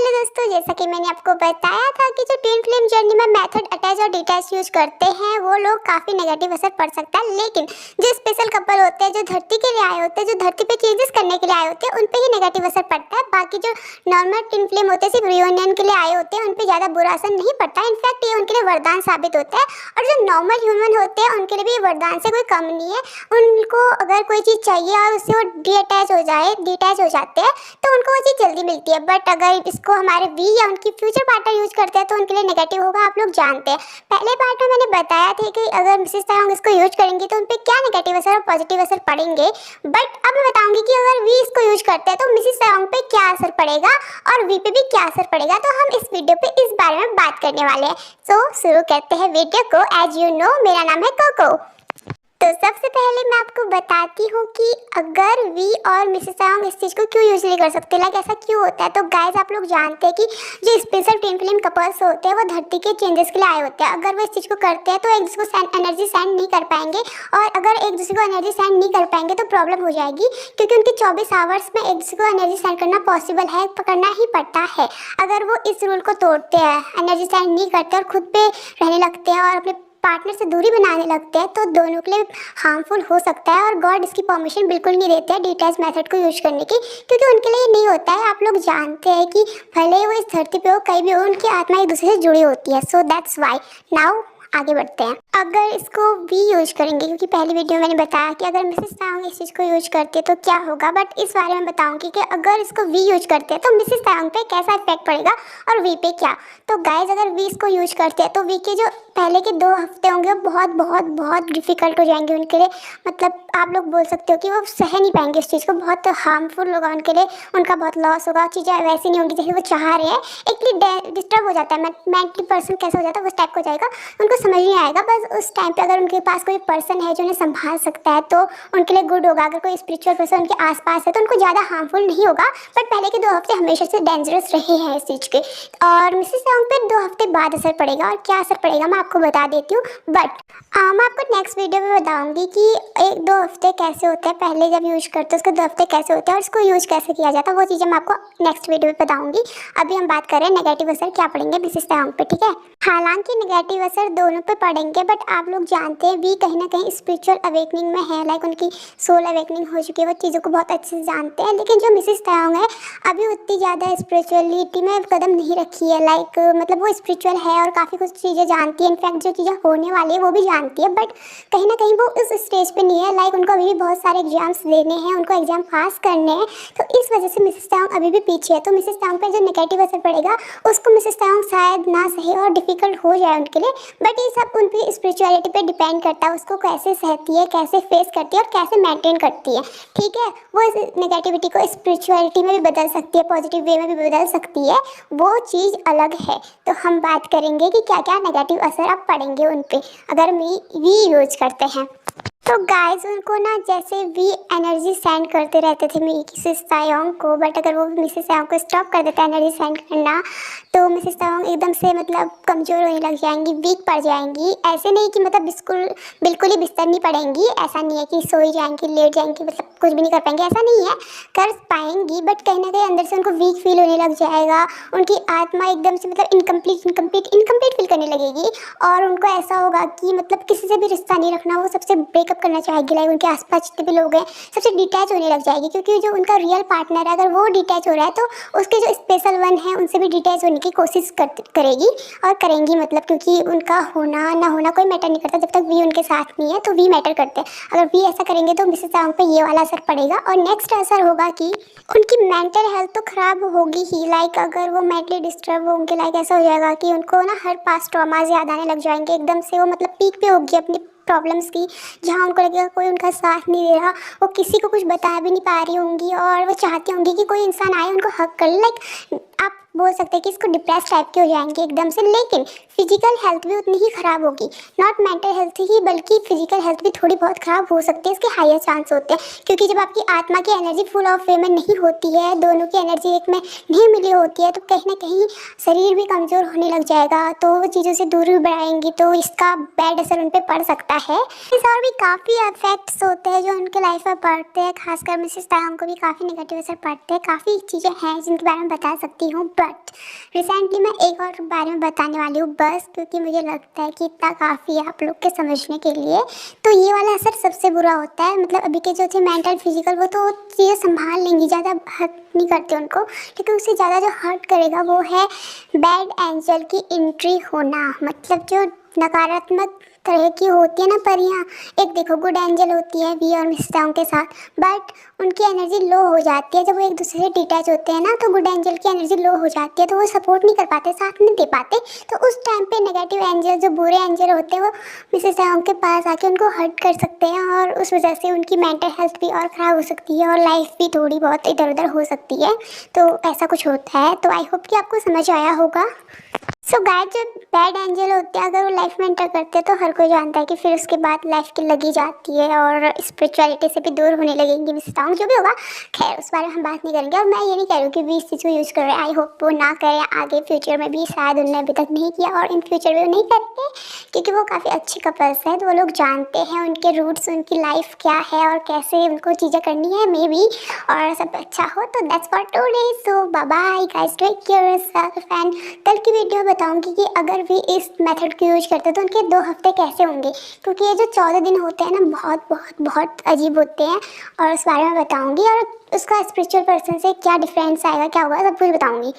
Hello दोस्तों, जैसा कि मैंने आपको बताया था कि जो ट्विन फ्लेम जर्नी में मेथड अटैच और डिटैच यूज करते हैं वो लोग काफ़ी नेगेटिव असर पड़ सकता है। लेकिन जो स्पेशल कपल होते हैं, जो धरती के लिए आए होते हैं, जो धरती पे चेंजेस करने के लिए आए होते हैं, उन पे ही नेगेटिव असर पड़ता है। बाकी जो नॉर्मल ट्विन फ्लेम होते हैं, सिर्फ रियूनियन के लिए आए होते हैं, उन पर ज़्यादा बुरा असर नहीं पड़ता। इनफैक्ट ये उनके लिए वरदान साबित होता है। और जो नॉर्मल ह्यूमन होते हैं उनके लिए भी वरदान से कोई कम नहीं है। उनको अगर कोई चीज़ चाहिए और उससे वो डिटैच हो जाते हैं तो उनको वो चीज़ जल्दी मिलती है। बट अगर इसको हमारे वी या उनकी फ्यूचर पार्टनर यूज करते हैं तो उनके लिए नेगेटिव होगा। आप लोग जानते हैं, पहले पार्ट में मैंने बताया था कि अगर मिसेस तायंग इसको यूज करेंगी तो उन पर क्या नेगेटिव असर और पॉजिटिव असर पड़ेंगे। बट अब मैं बताऊंगी कि अगर वी इसको यूज करते हैं तो मिसेस तायंग पे क्या असर पड़ेगा और वी पे भी क्या असर पड़ेगा। तो हम इस वीडियो पे इस बारे में बात करने वाले हैं। सो शुरू करते हैं वीडियो को। एज यू नो, मेरा नाम है कोको। तो सबसे पहले मैं आपको बताती हूँ कि अगर वी और मिसेस तायंग इस चीज़ को क्यों यूजली कर सकते हैं, लाइक ऐसा क्यों होता है। तो गाइस, आप लोग जानते हैं कि जो स्पेशल ट्विन फ्लेम कपल्स होते हैं वो धरती के चेंजेस के लिए आए होते हैं। अगर वो इस चीज़ को करते हैं तो एक दूसरे को एनर्जी सेंड नहीं कर पाएंगे, और अगर एक दूसरे को एनर्जी सेंड नहीं कर पाएंगे तो प्रॉब्लम हो जाएगी, क्योंकि उनके 24 आवर्स में एक दूसरे को एनर्जी सेंड करना पॉसिबल है, पकड़ना ही पड़ता है। अगर वो इस रूल को तोड़ते हैं, एनर्जी सेंड नहीं करते और खुद पे रहने लगते हैं और अपने पार्टनर से दूरी बनाने लगते हैं, तो दोनों के लिए हार्मफुल हो सकता है। और गॉड इसकी परमिशन बिल्कुल नहीं देते हैं डिटैच मेथड को यूज करने की, क्योंकि उनके लिए नहीं होता है। आप लोग जानते हैं कि भले ही वो इस धरती पे हो, कहीं भी हो, उनकी आत्मा एक दूसरे से जुड़ी होती है। So that's why. नाउ आगे बढ़ते हैं। अगर इसको वी यूज करेंगे, क्योंकि पहली वीडियो में मैंने बताया कि अगर मिसेस तायंग इस चीज़ को यूज करती है तो क्या होगा, बट इस बारे में बताऊंगी कि अगर इसको वी यूज करते हैं तो मिसेस तायंग पे कैसा इफेक्ट पड़ेगा और वी पे क्या। तो गाइज, अगर वी इसको यूज करते हैं तो वी के जो पहले के 2 हफ्ते होंगे वो बहुत बहुत बहुत डिफिकल्ट हो जाएंगे उनके लिए। मतलब आप लोग बोल सकते हो कि वो सह नहीं पाएंगे इस चीज़ को, बहुत हार्मफुल होगा उनके लिए, उनका बहुत लॉस होगा, चीज़ें वैसी नहीं होंगी जैसे वो चाह रहे हैं। एक डिस्टर्ब हो जाता है, मेंटली पर्सन कैसे हो जाता है उस टाइप को जाएगा, उनको समझ नहीं आएगा। बस उस टाइम पे अगर उनके पास कोई पर्सन है जो उन्हें संभाल सकता है तो उनके लिए गुड होगा। अगर कोई स्पिरिचुअल पर्सन उनके आसपास है तो उनको ज़्यादा हार्मफुल नहीं होगा। बट पहले के 2 हफ्ते हमेशा से डेंजरस रहे हैं इस चीज़ के, और मिसेस तायंग पे 2 हफ्ते बाद असर पड़ेगा। और क्या असर पड़ेगा मैं आपको बता देती हूँ, बट मैं आपको नेक्स्ट वीडियो में बताऊंगी कि 1-2 हफ्ते कैसे होते हैं, पहले जब यूज करते हैं उसके 2 हफ्ते कैसे होते हैं और इसको यूज कैसे किया जाता है, वो चीज़ें मैं आपको नेक्स्ट वीडियो में बताऊंगी। अभी हम बात कर रहे हैं नेगेटिव असर क्या पड़ेंगे मिसेस तायंग पे, ठीक है। हालांकि नेगेटिव असर दोनों पे पड़ेंगे, बट आप लोग जानते हैं वी कहीं ना कहीं स्पिरिचुअल अवेकनिंग में है, लाइक उनकी सोल अवेकनिंग हो चुकी है, वो चीज़ों को बहुत अच्छे से जानते हैं। लेकिन जो मिसेस तायंग है अभी उतनी ज़्यादा स्पिरिचुअलिटी में कदम नहीं रखी है, लाइक मतलब वो स्पिरिचुअल है और काफ़ी कुछ चीज़ें जानती है, इनफैक्ट जो चीज़ें होने वाली है वो भी जानती है, बट कहीं ना कहीं वो उस स्टेज पे नहीं है। लाइक उनको अभी भी बहुत सारे एग्जाम्स देने हैं, उनको एग्जाम पास करने हैं, तो इस वजह से मिसेस तायंग अभी भी पीछे है। तो मिसेस तायंग पे जो नेगेटिव असर पड़ेगा उसको मिसेस तायंग शायद ना सहे और डिफिकल्ट हो जाए उनके लिए, बट ये सब उन पर स्पिरिचुअलिटी पे डिपेंड करता है, उसको कैसे सहती है, कैसे फेस करती है और कैसे मेंटेन करती है, ठीक है। वो इस नेगेटिविटी को स्पिरिचुअलिटी में भी बदल सकती है, पॉजिटिव वे में भी बदल सकती है, वो चीज़ अलग है। तो हम बात करेंगे कि क्या क्या नेगेटिव असर अब पड़ेंगे उन पे अगर वी यूज करते हैं। तो गाइस, उनको ना जैसे वी एनर्जी सेंड करते रहते थे मिसेस तायंग को, बट अगर वो मिसेस तायंग को स्टॉप कर देता एनर्जी सेंड करना तो मिसेस तायंग एकदम से मतलब कमज़ोर होने लग जाएंगी, वीक पड़ जाएंगी। ऐसे नहीं कि मतलब बिल्कुल ही बिस्तर नहीं पड़ेंगी, ऐसा नहीं है कि सो ही जाएंगी, लेट जाएंगी, मतलब कुछ भी नहीं कर पाएंगी, ऐसा नहीं है, कर पाएंगी, बट कहीं ना कहीं अंदर से उनको वीक फील होने लग जाएगा। उनकी आत्मा एकदम से मतलब इनकम्प्लीट फील करने लगेगी, और उनको ऐसा होगा कि मतलब किसी से भी रिश्ता नहीं रखना, वो सबसे ब्रेकअप करना चाहेगी। लाइक उनके आसपास जितने भी लोग हैं सबसे डिटैच होने लग जाएगी, क्योंकि जो उनका रियल पार्टनर है अगर वो डिटैच हो रहा है तो उसके जो स्पेशल वन है उनसे भी डिटैच होने की कोशिश करेगी और करेंगी, मतलब क्योंकि उनका होना ना होना कोई मैटर नहीं करता, जब तक वी उनके साथ नहीं है तो वी मैटर करते हैं। अगर वी ऐसा करेंगे तो मिसेस तायंग पे ये वाला असर पड़ेगा। और नेक्स्ट असर होगा कि उनकी मेंटल हेल्थ तो ख़राब होगी ही, लाइक अगर वो मेंटली डिस्टर्ब होंगे, लाइक ऐसा हो जाएगा कि उनको ना हर पास्ट ट्रॉमाज याद आने लग जाएंगे एकदम से, वो मतलब पीक पे होगी अपनी प्रॉब्लम्स की, जहाँ उनको लगेगा कोई उनका साथ नहीं दे रहा, वो किसी को कुछ बता भी नहीं पा रही होंगी, और वो चाहती होंगी कि कोई इंसान आए उनको हक कर ले। लाइक आप बोल सकते हैं कि इसको डिप्रेस टाइप के हो जाएंगे एकदम से। लेकिन फिजिकल हेल्थ भी उतनी ही ख़राब होगी, नॉट मेंटल हेल्थ ही बल्कि फिजिकल हेल्थ भी थोड़ी बहुत ख़राब हो सकती है, इसके हायर चांस होते हैं, क्योंकि जब आपकी आत्मा की एनर्जी फुल ऑफ वे में नहीं होती है, दोनों की एनर्जी एक में नहीं मिली होती है, तो कहीं ना कहीं शरीर भी कमज़ोर होने लग जाएगा, तो वो चीज़ों से दूरी बढ़ाएंगी, तो इसका बैड असर उन पर पड़ सकता है। इस और भी काफ़ी इफेक्ट्स होते हैं जो उनके लाइफ में पड़ते हैं, खासकर मिसेस तायंग को भी काफ़ी नेगेटिव असर पड़ते हैं। काफ़ी चीज़ें हैं जिनके बारे में बता सकती हूँ, बट रिसेंटली मैं एक और बारे में बताने वाली हूँ बस, क्योंकि मुझे लगता है कि इतना काफ़ी है आप लोग के समझने के लिए। तो ये वाला असर सबसे बुरा होता है, मतलब अभी के जो थे मेंटल फिजिकल वो तो चीज़ें संभाल लेंगी, ज़्यादा हर्ट नहीं करते उनको, लेकिन उससे ज़्यादा जो हर्ट करेगा वो है बैड एंजल की एंट्री होना। मतलब जो नकारात्मक तरह की होती है ना परियाँ, एक देखो गुड एंजल होती है वी और मिस तायंग के साथ, बट उनकी एनर्जी लो हो जाती है जब वो एक दूसरे से डिटैच होते हैं ना, तो गुड एंजल की एनर्जी लो हो जाती है, तो वो सपोर्ट नहीं कर पाते, साथ नहीं दे पाते। तो उस टाइम पे नेगेटिव एंजल जो बुरे एंजल होते हैं वो मिसेस तायंग के पास आके उनको हर्ट कर सकते हैं, और उस वजह से उनकी मेंटल हेल्थ भी और ख़राब हो सकती है और लाइफ भी थोड़ी बहुत इधर उधर हो सकती है। तो ऐसा कुछ होता है। तो आई होप कि आपको समझ आया होगा। सो गाइस, जो बैड एंजल होते हैं अगर वो लाइफ में एंटर करते हैं तो हर कोई जानता है कि फिर उसके बाद लाइफ की लगी जाती है और स्पिरिचुअलिटी से भी दूर होने लगेंगी मिस तायंग, जो भी होगा। खैर उस बारे में हम बात नहीं करेंगे, और मैं ये नहीं कह रही हूँ कि भी इस चीज़ को यूज़ कर रहे हैं। आई होप वो ना करें आगे फ्यूचर में भी, शायद उन्होंने अभी तक नहीं किया और इन फ्यूचर में वो नहीं करेंगे, क्योंकि वो काफ़ी अच्छे कपल्स हैं, तो वो लोग जानते हैं उनके रूट्स, उनकी लाइफ क्या है और कैसे उनको चीज़ें करनी है मे बी, और सब अच्छा हो। तो that's for today, so bye bye guys, take care yourself, and कल की वीडियो बताऊंगी कि अगर भी इस मेथड को यूज करते तो उनके 2 हफ्ते कैसे होंगे, क्योंकि ये जो 14 दिन होते हैं ना बहुत बहुत बहुत अजीब होते हैं, और उस बारे में बताऊंगी, और उसका स्पिरिचुअल पर्सन से क्या डिफरेंस आएगा, क्या होगा, सब कुछ बताऊंगी।